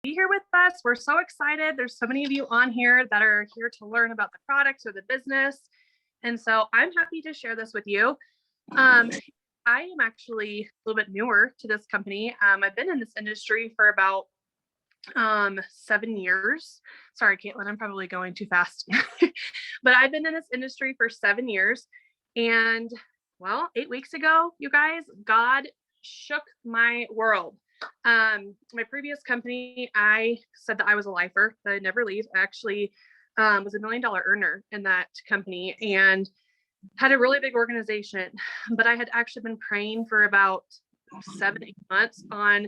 be here with us. We're so excited. There's so many of you on here that are here to learn about the products or the business. And so I'm happy to share this with you. I am actually a little bit newer to this company. I've been in this industry for about 7 years. Sorry, Caitlin, I'm probably going too fast. But I've been in this industry for 7 years. And well, 8 weeks ago, you guys, God shook my world. My previous company, I said that I was a lifer, that I'd never leave. I actually was $1 million earner in that company and had a really big organization. But I had actually been praying for about 7-8 months on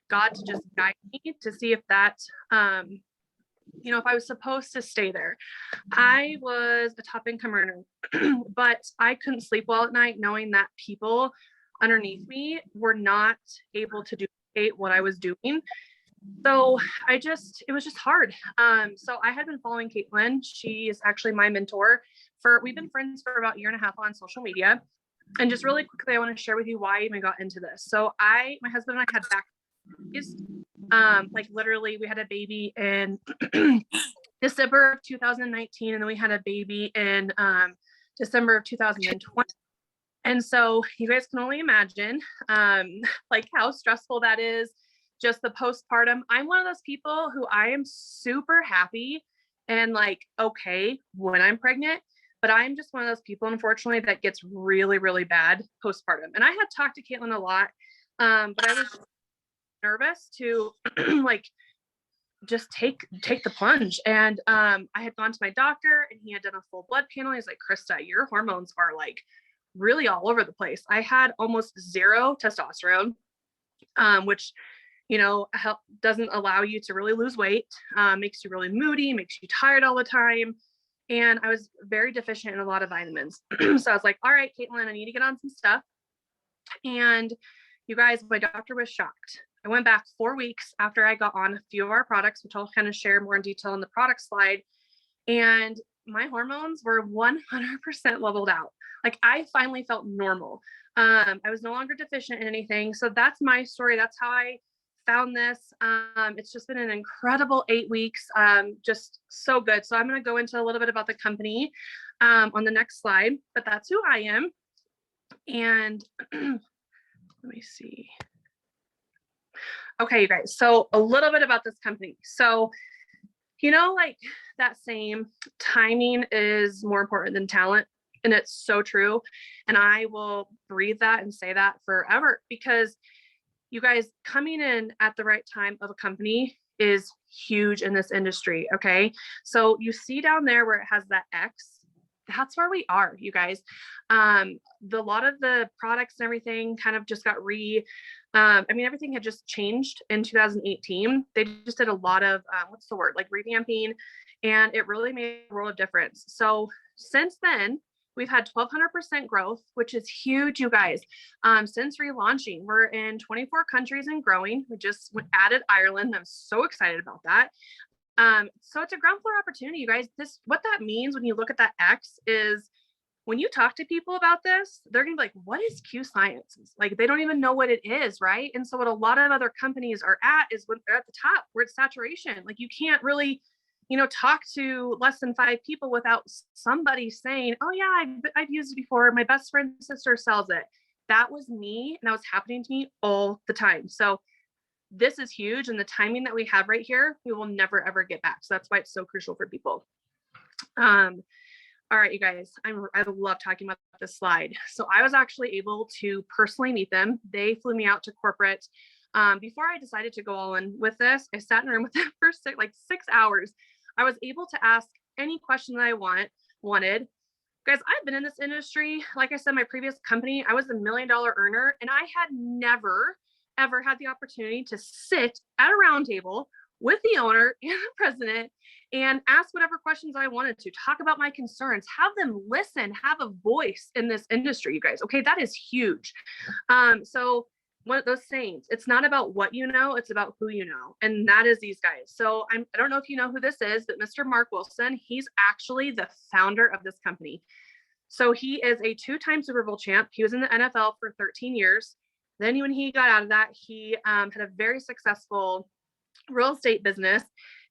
God to just guide me to see if that, if I was supposed to stay there. I was a top income earner, but I couldn't sleep well at night knowing that people underneath me were not able to duplicate what I was doing. So it was just hard. So I had been following Caitlin. She is actually my mentor we've been friends for about 1.5 years on social media. And just really quickly, I want to share with you why I even got into this. So my husband and I had back, literally we had a baby in December of 2019. And then we had a baby in December of 2020. And so you guys can only imagine how stressful that is, just the postpartum. I'm one of those people who I am super happy and okay when I'm pregnant, but I'm just one of those people, unfortunately, that gets really, really bad postpartum. And I had talked to Caitlin a lot, but I was nervous to just take the plunge. And I had gone to my doctor and he had done a full blood panel. He's like, Krista, your hormones are really all over the place. I had almost zero testosterone, which, doesn't allow you to really lose weight, makes you really moody, makes you tired all the time. And I was very deficient in a lot of vitamins. So I was like, all right, Caitlin, I need to get on some stuff. And you guys, my doctor was shocked. I went back 4 weeks after I got on a few of our products, which I'll kind of share more in detail in the product slide. And my hormones were 100% leveled out. I finally felt normal. I was no longer deficient in anything. So that's my story. That's how I found this. It's just been an incredible 8 weeks. Just so good. So I'm going to go into a little bit about the company on the next slide, but that's who I am. And let me see. Okay, you guys. So a little bit about this company. So, that saying, timing is more important than talent. And it's so true. And I will breathe that and say that forever, because you guys, coming in at the right time of a company is huge in this industry. Okay. So you see down there where it has that X, that's where we are, you guys. A lot of the products and everything kind of just got everything had just changed in 2018. They just did a lot of, revamping, and it really made a world of difference. So since then, we've had 1,200% growth, which is huge, you guys. Since relaunching, we're in 24 countries and growing. We just added Ireland. I'm so excited about that. So it's a ground floor opportunity, you guys. What that means when you look at that X is when you talk to people about this, they're going to be like, what is Q Science? They don't even know what it is, right? And so what a lot of other companies are at is when they're at the top, we're at saturation. You can't really talk to less than 5 people without somebody saying, oh yeah, I've used it before. My best friend's sister sells it. That was me. And that was happening to me all the time. So this is huge. And the timing that we have right here, we will never, ever get back. So that's why it's so crucial for people. All right, you guys, I love talking about this slide. So I was actually able to personally meet them. They flew me out to corporate. Before I decided to go all in with this, I sat in a room with them for 6 hours. I was able to ask any question that I wanted. Guys, I've been in this industry. Like I said, my previous company, I was $1 million earner, and I had never, ever had the opportunity to sit at a round table with the owner and the president and ask whatever questions I wanted to, talk about my concerns, have them listen, have a voice in this industry, you guys. Okay, that is huge. So one of those sayings, it's not about what you know, it's about who you know. And that is these guys. So I don't know if you know who this is, but Mr. Mark Wilson, he's actually the founder of this company. So he is a 2-time Super Bowl champ. He was in the NFL for 13 years. Then when he got out of that, he had a very successful real estate business.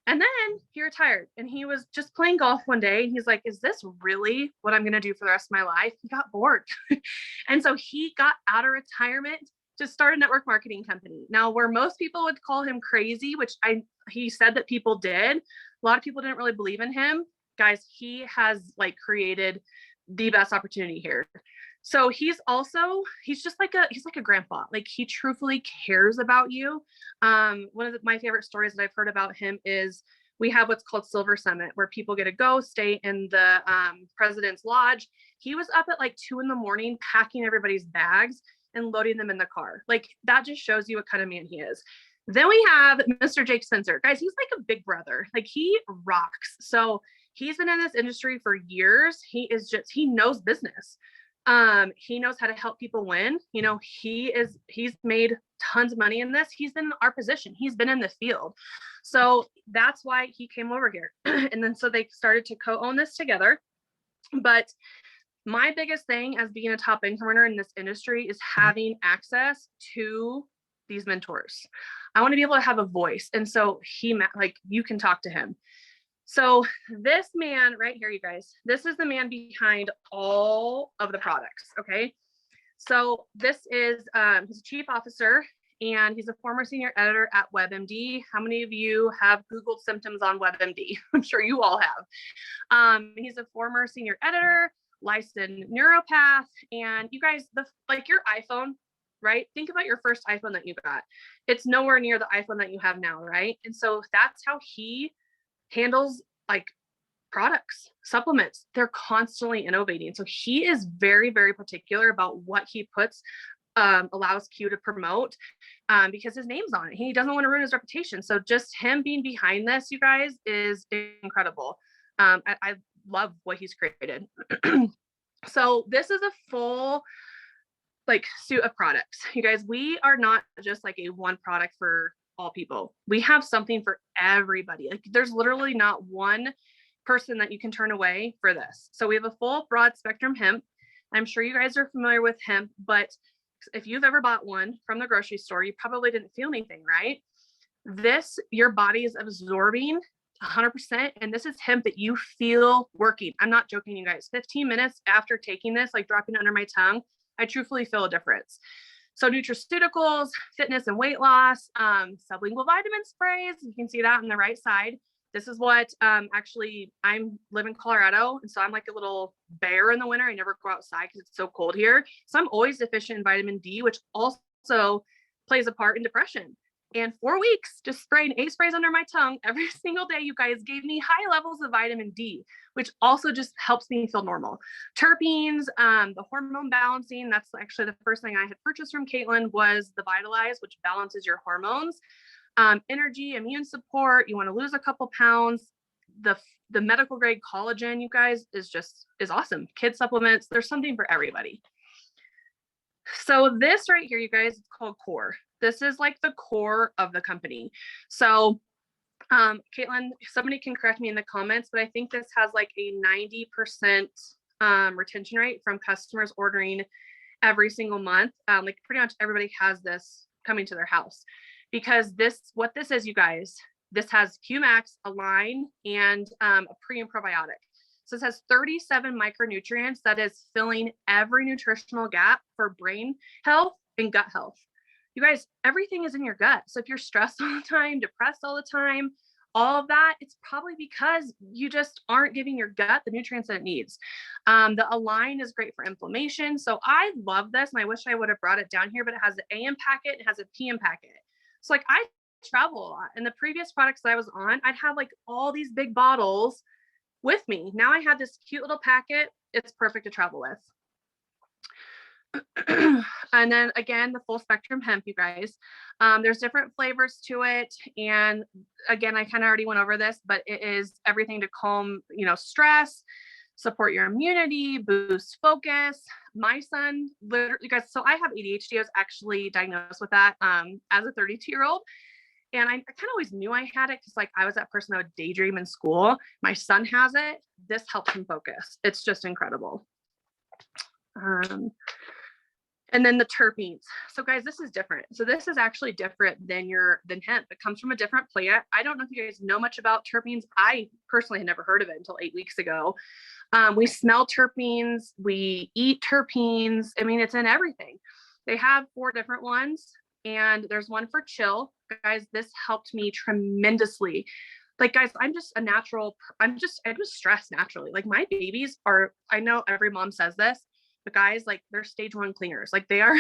And then he retired and he was just playing golf one day. And he's like, is this really what I'm going to do for the rest of my life? He got bored. And so he got out of retirement to start a network marketing company. Now, where most people would call him crazy, which he said that people did, a lot of people didn't really believe in him. Guys, he has like created the best opportunity here. So he's just like a grandpa. Like he truthfully cares about you. One of my favorite stories that I've heard about him is we have what's called Silver Summit, where people get to go stay in the president's lodge. He was up at like 2 a.m. packing everybody's bags and loading them in the car. Like that just shows you what kind of man he is. Then we have Mr. Jake Spencer. Guys, he's like a big brother. Like he rocks. So he's been in this industry for years. He knows business. He knows how to help people win. You know, he's made tons of money in this. He's been in our position. He's been in the field. So that's why he came over here. And then so they started to co-own this together. But my biggest thing as being a top income earner in this industry is having access to these mentors. I want to be able to have a voice. And so you can talk to him. So this man right here, you guys, this is the man behind all of the products. Okay. So this is, he's a chief officer and he's a former senior editor at WebMD. How many of you have Googled symptoms on WebMD? I'm sure you all have. He's a former senior editor, licensed neuropath. And you guys, your iPhone, right? Think about your first iPhone that you got. It's nowhere near the iPhone that you have now, right? And so that's how he handles like products, supplements. They're constantly innovating. So he is very, very particular about what he allows Q to promote because his name's on it. He doesn't want to ruin his reputation. So just him being behind this, you guys, is incredible. I love what he's created. So this is a full suite of products. You guys, we are not just like a one product for all people. We have something for everybody. Like there's literally not one person that you can turn away for this. So we have a full broad spectrum hemp. I'm sure you guys are familiar with hemp, but if you've ever bought one from the grocery store, you probably didn't feel anything, right? This, your body is absorbing 100%. And this is hemp that you feel working. I'm not joking, you guys. 15 minutes after taking this, like dropping it under my tongue, I truthfully feel a difference. So nutraceuticals, fitness and weight loss, sublingual vitamin sprays. You can see that on the right side. This is what I live in Colorado. And so I'm like a little bear in the winter. I never go outside because it's so cold here. So I'm always deficient in vitamin D, which also plays a part in depression. And 4 weeks, just spraying 8 sprays under my tongue every single day, you guys gave me high levels of vitamin D, which also just helps me feel normal. Terpenes, the hormone balancing, that's actually the first thing I had purchased from Caitlin was the Vitalize, which balances your hormones. Energy, immune support, you want to lose a couple pounds. The medical grade collagen, you guys, is awesome. Kid supplements, there's something for everybody. So this right here, you guys, it's called Core. This is like the core of the company. So Caitlin, somebody can correct me in the comments, but I think this has like a 90% retention rate from customers ordering every single month. Like pretty much everybody has this coming to their house because what this is, you guys, this has QMax, Align, and a pre and probiotic. So it has 37 micronutrients that is filling every nutritional gap for brain health and gut health. You guys, everything is in your gut. So if you're stressed all the time, depressed all the time, all of that, it's probably because you just aren't giving your gut the nutrients that it needs. The Align is great for inflammation. So I love this and I wish I would have brought it down here, but it has an AM packet, it has a PM packet. So like I travel a lot and the previous products that I was on, I'd have like all these big bottles with me. Now I have this cute little packet. It's perfect to travel with. And then again, the full spectrum hemp, you guys. There's different flavors to it. And again, I kind of already went over this, but it is everything to calm, stress, support your immunity, boost focus. My son, literally, you guys, so I have ADHD. I was actually diagnosed with that as a 32-year-old. And I kind of always knew I had it because like I was that person that would daydream in school. My son has it. This helps him focus. It's just incredible. And then the terpenes. So guys, this is different. So this is actually different than hemp. It comes from a different plant. I don't know if you guys know much about terpenes. I personally had never heard of it until 8 weeks ago. We smell terpenes, we eat terpenes. I mean, it's in everything. They have 4 different ones, and there's one for chill. Guys, this helped me tremendously. Like, guys, I just stressed naturally. Like, my babies are, I know every mom says this, but guys, like, they're stage 1 cleaners. Like, they are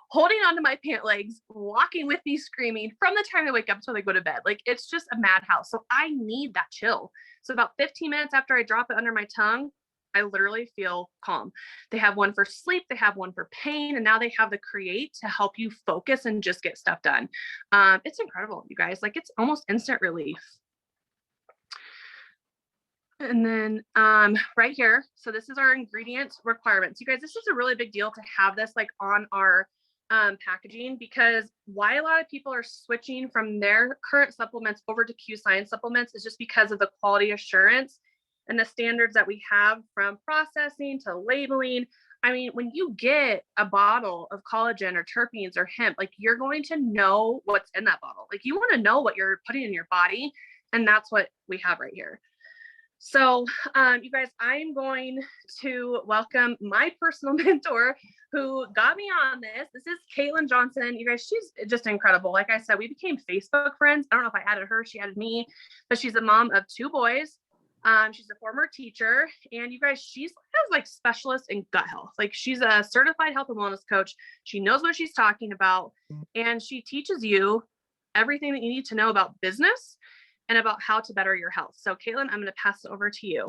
holding onto my pant legs, walking with me, screaming from the time they wake up until they go to bed. Like, it's just a madhouse. So I need that chill. So about 15 minutes after I drop it under my tongue, I literally feel calm. They have one for sleep, they have one for pain, and now they have the Create to help you focus and just get stuff done. It's incredible, you guys. Like, it's almost instant relief. And then right here, so this is our ingredients requirements. You guys, this is a really big deal to have this like on our packaging, because why a lot of people are switching from their current supplements over to Q Science supplements is just because of the quality assurance and the standards that we have, from processing to labeling. I mean, when you get a bottle of collagen or terpenes or hemp, like, you're going to know what's in that bottle. Like, you want to know what you're putting in your body. And that's what we have right here. So you guys, I'm going to welcome my personal mentor who got me on this. This is Caitlin Johnson. You guys, she's just incredible. Like I said, we became Facebook friends. I don't know if I added her, she added me, but she's a mom of 2 boys. She's a former teacher, and you guys, she's like specialist in gut health. Like, she's a certified health and wellness coach. She knows what she's talking about, and she teaches you everything that you need to know about business and about how to better your health. So Caitlin, I'm going to pass it over to you.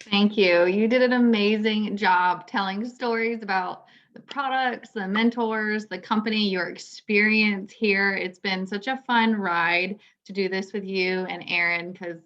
Thank you. You did an amazing job telling stories about the products, the mentors, the company, your experience here. It's been such a fun ride to do this with you and Aaron, because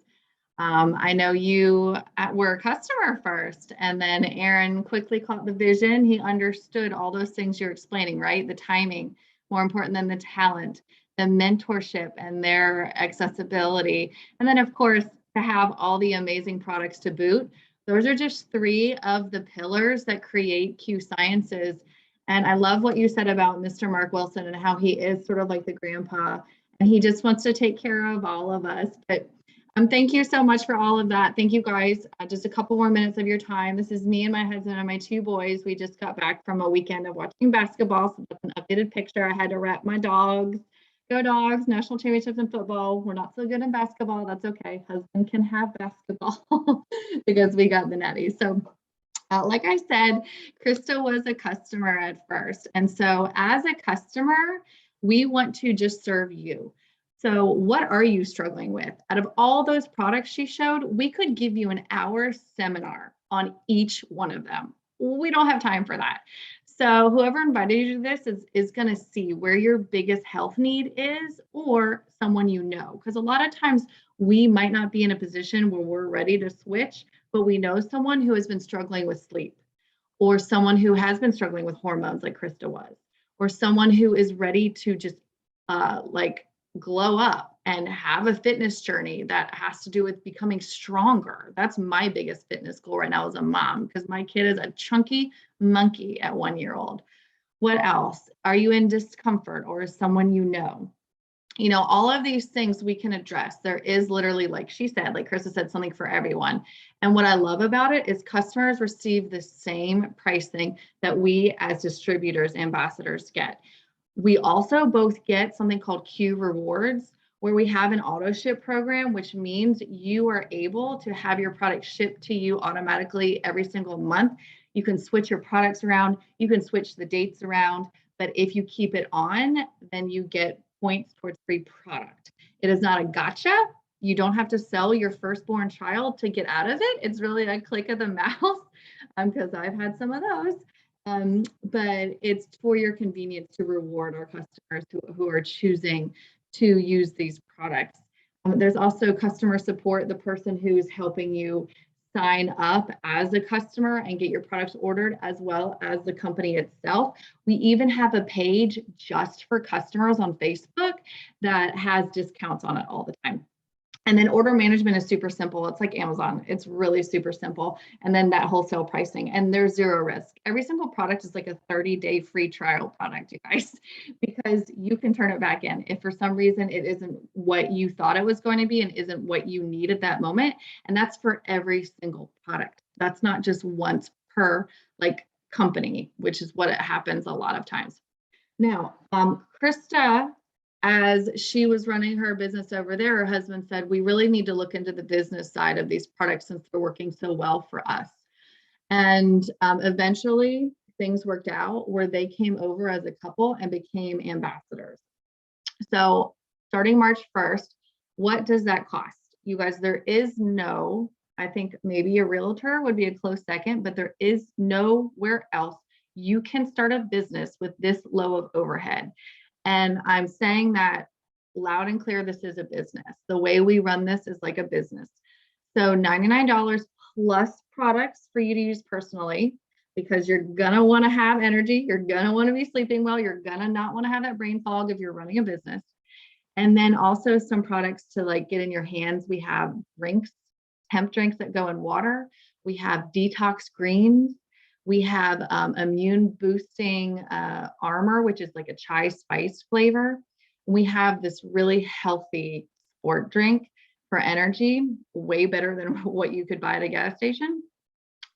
I know you were a customer first, and then Aaron quickly caught the vision. He understood all those things you're explaining, right? The timing, more important than the talent, the mentorship and their accessibility. And then, of course, to have all the amazing products to boot. Those are just 3 of the pillars that create Q Sciences. And I love what you said about Mr. Mark Wilson and how he is sort of like the grandpa, and he just wants to take care of all of us. But thank you so much for all of that. Thank you guys. Just a couple more minutes of your time. This is me and my husband and my 2 boys. We just got back from a weekend of watching basketball. So that's an updated picture. I had to wrap my dogs. Go Dogs, national championships in football. We're not so good in basketball. That's okay. Husband can have basketball because we got the netties. So like I said, Krista was a customer at first. And so as a customer, we want to just serve you. So what are you struggling with? Out of all those products she showed, we could give you an hour seminar on each one of them. We don't have time for that. So whoever invited you to this is going to see where your biggest health need is, or someone you know. Because a lot of times we might not be in a position where we're ready to switch, but we know someone who has been struggling with sleep, or someone who has been struggling with hormones like Krista was, or someone who is ready to just like glow up and have a fitness journey that has to do with becoming stronger. That's my biggest fitness goal right now as a mom, because my kid is a chunky monkey at 1 year old. What else? Are you in discomfort, or is someone you know? You know, all of these things we can address. There is literally, like she said, like Krista said, something for everyone. And what I love about it is customers receive the same pricing that we as distributors, ambassadors get. We also both get something called Q Rewards, where we have an auto ship program, which means you are able to have your product shipped to you automatically every single month. You can switch your products around, you can switch the dates around, but if you keep it on, then you get points towards free product. It is not a gotcha. You don't have to sell your firstborn child to get out of it. It's really a click of the mouse, because I've had some of those. But it's for your convenience to reward our customers who are choosing to use these products. There's also customer support, the person who's helping you sign up as a customer and get your products ordered, as well as the company itself. We even have a page just for customers on Facebook that has discounts on it all the time. And then order management is super simple. It's like Amazon. It's really super simple. And then that wholesale pricing, and there's zero risk. Every single product is like a 30-day free trial product, you guys, because you can turn it back in. If for some reason it isn't what you thought it was going to be and isn't what you need at that moment. And that's for every single product. That's not just once per like company, which is what it happens a lot of times. Now, Krista, as she was running her business over there, her husband said, we really need to look into the business side of these products since they're working so well for us. And eventually things worked out where they came over as a couple and became ambassadors. So starting March 1st, what does that cost? You guys, there is no, I think maybe a realtor would be a close second, but there is nowhere else you can start a business with this low of overhead. And I'm saying that loud and clear, this is a business. The way we run this is like a business. So $99 plus products for you to use personally, because you're gonna wanna have energy, you're gonna wanna be sleeping well, you're gonna not wanna have that brain fog if you're running a business. And then also some products to like get in your hands. We have drinks, hemp drinks that go in water. We have detox greens. We have immune boosting armor, which is like a chai spice flavor. We have this really healthy sport drink for energy, way better than what you could buy at a gas station.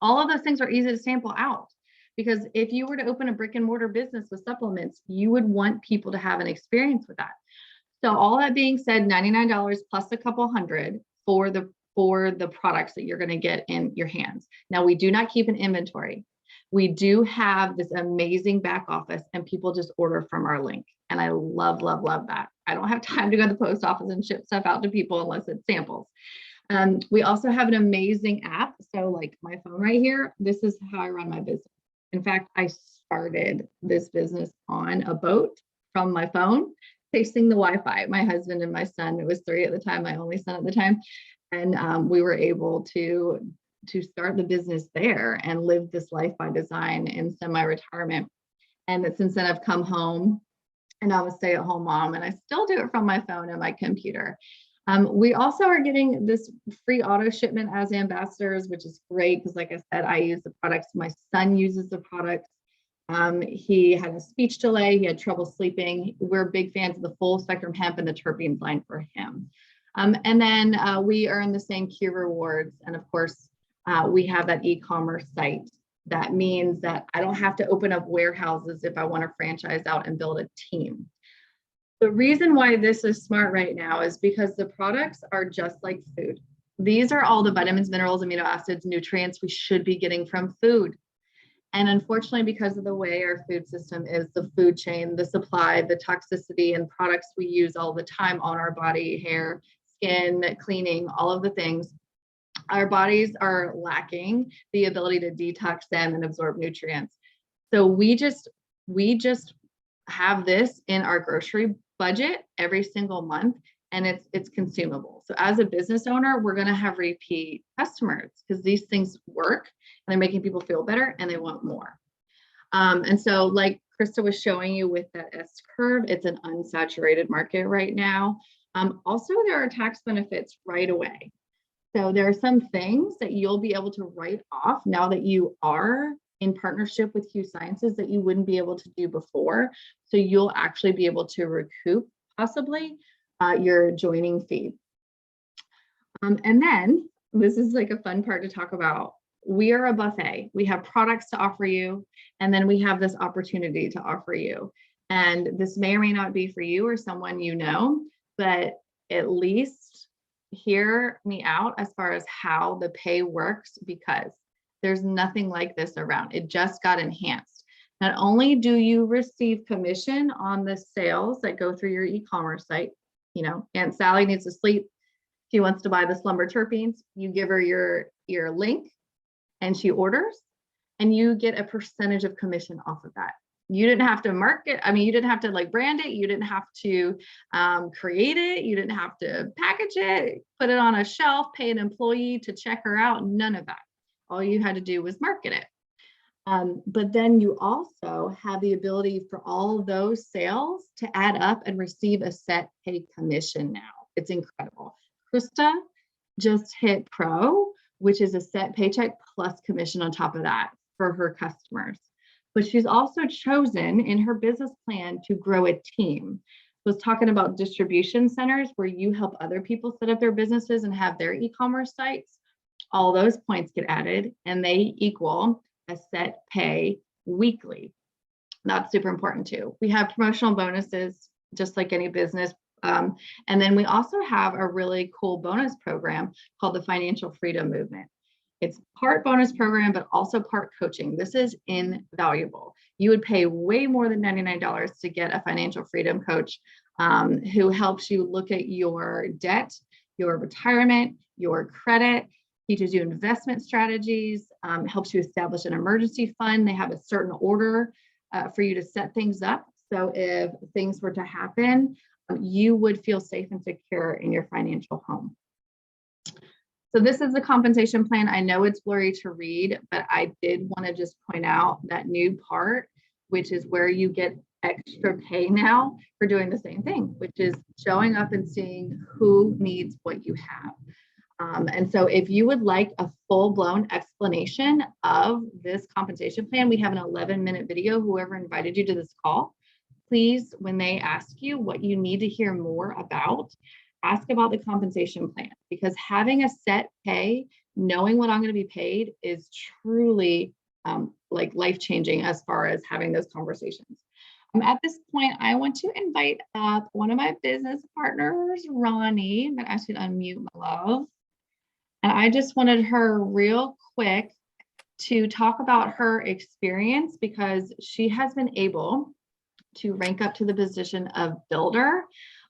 All of those things are easy to sample out, because if you were to open a brick and mortar business with supplements, you would want people to have an experience with that. So all that being said, $99 plus a couple hundred for the products that you're going to get in your hands. Now, we do not keep an inventory. We do have this amazing back office and people just order from our link. And I love, love, love that. I don't have time to go to the post office and ship stuff out to people unless it's samples. We also have an amazing app. So like my phone right here, this is how I run my business. In fact, I started this business on a boat from my phone, tasting the Wi-Fi. My husband and my son, it was 3 at the time, my only son at the time. And we were able to start the business there and live this life by design in semi-retirement. And since then I've come home and I'm a stay-at-home mom, and I still do it from my phone and my computer. We also are getting this free auto shipment as ambassadors, which is great because like I said, I use the products. My son uses the products. He had a speech delay. He had trouble sleeping. We're big fans of the full spectrum hemp and the terpenes line for him. And then we earn the same Q rewards. And of course, we have that e-commerce site. That means that I don't have to open up warehouses if I want to franchise out and build a team. The reason why this is smart right now is because the products are just like food. These are all the vitamins, minerals, amino acids, nutrients we should be getting from food. And unfortunately, because of the way our food system is, the food chain, the supply, the toxicity, and products we use all the time on our body, hair, skin, cleaning, all of the things, our bodies are lacking the ability to detox them and absorb nutrients. So we just have this in our grocery budget every single month, and it's consumable. So as a business owner, we're going to have repeat customers because these things work and they're making people feel better and they want more. And so like Krista was showing you with that S curve, it's an unsaturated market right now. Also, there are tax benefits right away. So there are some things that you'll be able to write off now that you are in partnership with Q Sciences that you wouldn't be able to do before. So you'll actually be able to recoup possibly your joining fee. And then this is like a fun part to talk about. We are a buffet. We have products to offer you, and then we have this opportunity to offer you. And this may or may not be for you or someone you know, but at least hear me out as far as how the pay works, because there's nothing like this around. It just got enhanced. Not only do you receive commission on the sales that go through your e-commerce site, you know, Aunt Sally needs to sleep. She wants to buy the slumber terpenes. You give her your link and she orders, and you get a percentage of commission off of that. You didn't have to market. I mean, you didn't have to like brand it. You didn't have to create it. You didn't have to package it, put it on a shelf, pay an employee to check her out. None of that. All you had to do was market it. But then you also have the ability for all of those sales to add up and receive a set pay commission now. It's incredible. Krista just hit pro, which is a set paycheck plus commission on top of that for her customers. But she's also chosen in her business plan to grow a team. I was talking about distribution centers where you help other people set up their businesses and have their e-commerce sites. All those points get added and they equal a set pay weekly. That's super important too. We have promotional bonuses, just like any business. And then we also have a really cool bonus program called the Financial Freedom Movement. It's part bonus program, but also part coaching. This is invaluable. You would pay way more than $99 to get a financial freedom coach who helps you look at your debt, your retirement, your credit, teaches you investment strategies, helps you establish an emergency fund. They have a certain order for you to set things up. So if things were to happen, you would feel safe and secure in your financial home. So this is the compensation plan. I know it's blurry to read, but I did want to just point out that new part, which is where you get extra pay now for doing the same thing, which is showing up and seeing who needs what you have. And so if you would like a full-blown explanation of this compensation plan, we have an 11-minute video, whoever invited you to this call. Please, when they ask you what you need to hear more about, ask about the compensation plan, because having a set pay, knowing what I'm going to be paid is truly like life-changing as far as having those conversations. At this point, I want to invite up one of my business partners, Ronnie. I'm going to ask you to unmute, my love. And I just wanted her real quick to talk about her experience, because she has been able to rank up to the position of builder.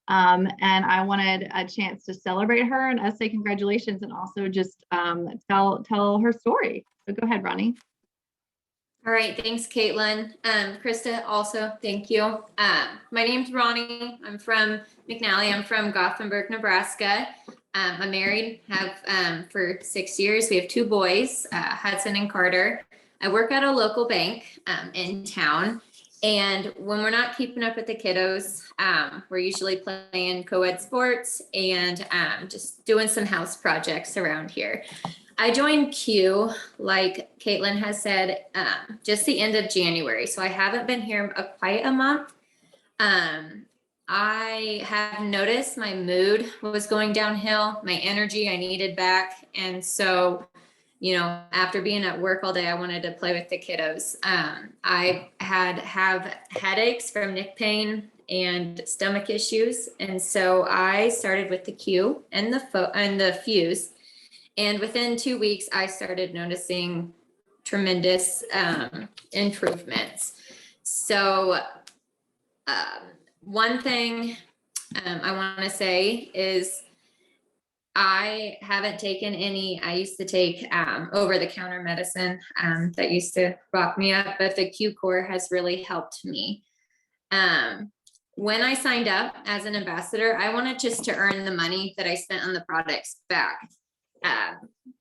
And I wanted a chance to celebrate her and us say congratulations, and also just tell her story. So go ahead, Ronnie. All right, thanks, Caitlin. Krista, also, thank you. My name's Ronnie. I'm from McNally. I'm from Gothenburg, Nebraska. I'm married, have for 6 years. We have 2 boys, Hudson and Carter. I work at a local bank in town. And when we're not keeping up with the kiddos, we're usually playing co-ed sports and just doing some house projects around here. I joined Q, like Caitlin has said, just the end of January. So I haven't been here quite a month. I have noticed my mood was going downhill, my energy I needed back. And so, you know, after being at work all day, I wanted to play with the kiddos. I have headaches from neck pain and stomach issues. And so I started with the Q and the Fuse. And within 2 weeks, I started noticing tremendous improvements. So one thing I want to say is I haven't taken any. I used to take over-the-counter medicine that used to rock me up, but the Q Core has really helped me. When I signed up as an ambassador, I wanted just to earn the money that I spent on the products back.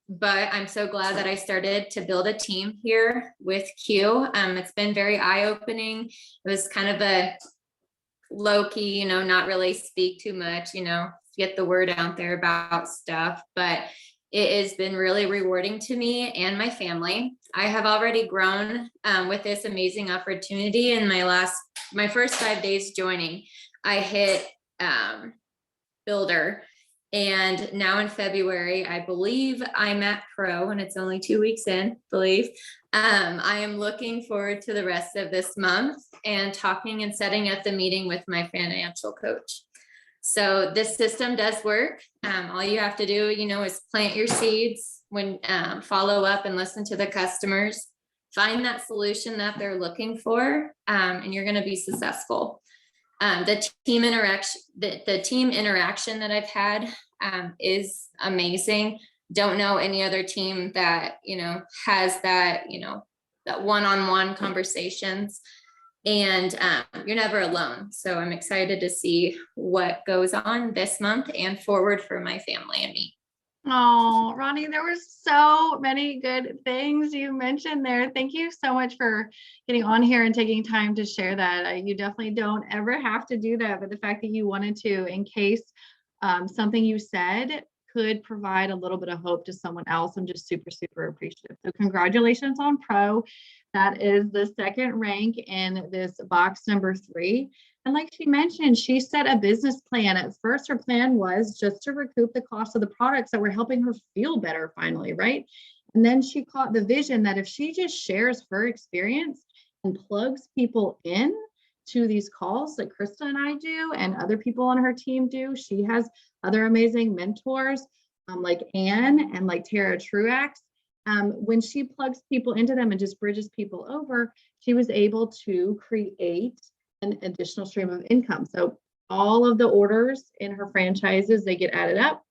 But I'm so glad that I started to build a team here with Q. It's been very eye-opening. It was kind of a low-key, you know, not really speak too much, you know, get the word out there about stuff, but it has been really rewarding to me and my family. I have already grown with this amazing opportunity. In my first 5 days joining, I hit builder. And now in February, I believe I'm at pro, and it's only 2 weeks in, I am looking forward to the rest of this month and talking and setting up the meeting with my financial coach. So this system does work. All you have to do, you know, is plant your seeds, when follow up and listen to the customers, find that solution that they're looking for, and you're going to be successful. The team interaction that I've had is amazing. Don't know any other team that, you know, has that, you know, that one-on-one conversations, and you're never alone. So I'm excited to see what goes on this month and forward for my family and me. Oh, Ronnie, there were so many good things you mentioned there. Thank you so much for getting on here and taking time to share that. You definitely don't ever have to do that, but the fact that you wanted to, in case something you said could provide a little bit of hope to someone else. I'm just super, super appreciative. So congratulations on Pro. That is the second rank in this box number 3. And like she mentioned, she set a business plan. At first, her plan was just to recoup the cost of the products that were helping her feel better finally, right? And then she caught the vision that if she just shares her experience and plugs people in to these calls that Krista and I do and other people on her team do, she has other amazing mentors like Anne and like Tara Truax. When she plugs people into them and just bridges people over, she was able to create an additional stream of income. So all of the orders in her franchises, they get added up.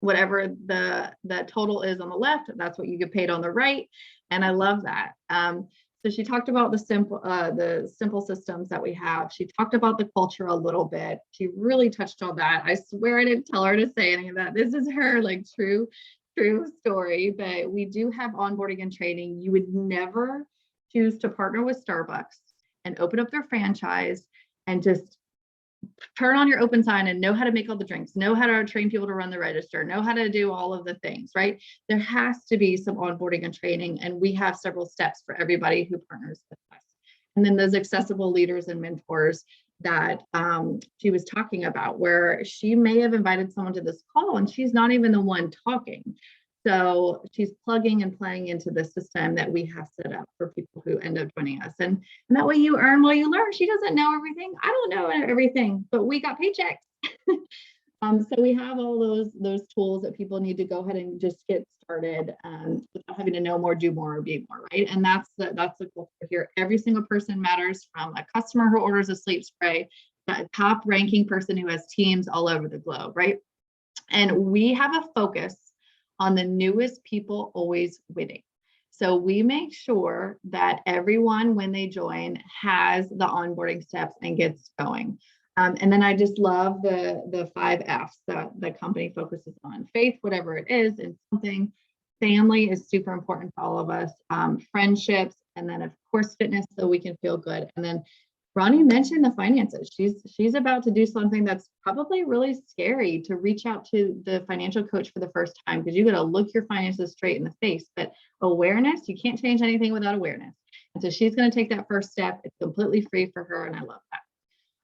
Whatever the total is on the left, that's what you get paid on the right. And I love that. So she talked about the simple systems that we have. She talked about the culture a little bit. She really touched on that. I swear I didn't tell her to say any of that. This is her like true story, but we do have onboarding and training. You would never choose to partner with Starbucks and open up their franchise and just turn on your open sign and know how to make all the drinks, know how to train people to run the register, know how to do all of the things, right? There has to be some onboarding and training, and we have several steps for everybody who partners with us. And then those accessible leaders and mentors that she was talking about, where she may have invited someone to this call and she's not even the one talking. So she's plugging and playing into the system that we have set up for people who end up joining us. And that way you earn while you learn. She doesn't know everything. I don't know everything, but we got paychecks. So we have all those tools that people need to go ahead and just get started without having to know more, do more, or be more, right? And that's the goal here. Every single person matters, from a customer who orders a sleep spray to a top ranking person who has teams all over the globe, right? And we have a focus on the newest people always winning. So we make sure that everyone, when they join, has the onboarding steps and gets going. And then I just love the 5 F's that the company focuses on: faith, whatever it is, and something. Family is super important to all of us. Friendships, and then of course fitness, so we can feel good. And then Ronnie mentioned the finances. She's about to do something that's probably really scary, to reach out to the financial coach for the first time, because you got to look your finances straight in the face. But awareness, you can't change anything without awareness. And so she's going to take that first step. It's completely free for her, and I love that.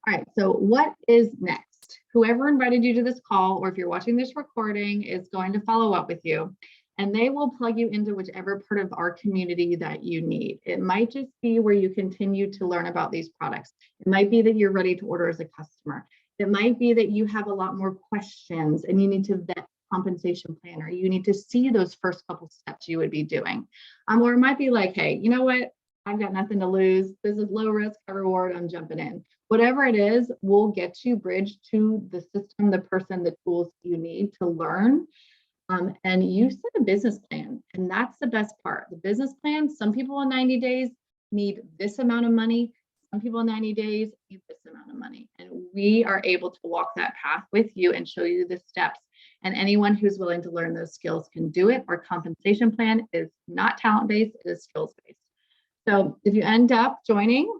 All right, so what is next? Whoever invited you to this call, or if you're watching this recording, is going to follow up with you. And they will plug you into whichever part of our community that you need. It might just be where you continue to learn about these products. It might be that you're ready to order as a customer. It might be that you have a lot more questions and you need to vet compensation plan, or you need to see those first couple steps you would be doing. Or it might be like, hey, you know what? I've got nothing to lose. This is low risk, high reward. I'm jumping in. Whatever it is, we'll get you bridged to the system, the person, the tools you need to learn. And you set a business plan, and that's the best part. The business plan, some people in 90 days need this amount of money. Some people in 90 days need this amount of money. And we are able to walk that path with you and show you the steps. And anyone who's willing to learn those skills can do it. Our compensation plan is not talent-based, it is skills-based. So if you end up joining,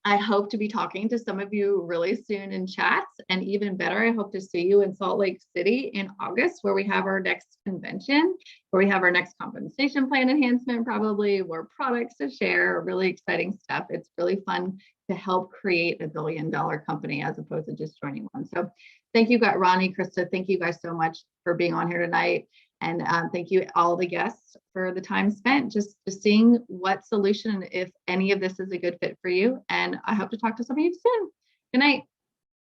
I hope to be talking to some of you really soon in chats, and even better, I hope to see you in Salt Lake City in August, where we have our next convention, where we have our next compensation plan enhancement, probably more products to share, really exciting stuff. It's really fun to help create $1 billion company as opposed to just joining one. So thank you, Ronnie, Krista, thank you guys so much for being on here tonight. And thank you all the guests for the time spent just seeing what solution, if any of this is a good fit for you. And I hope to talk to some of you soon. Good night.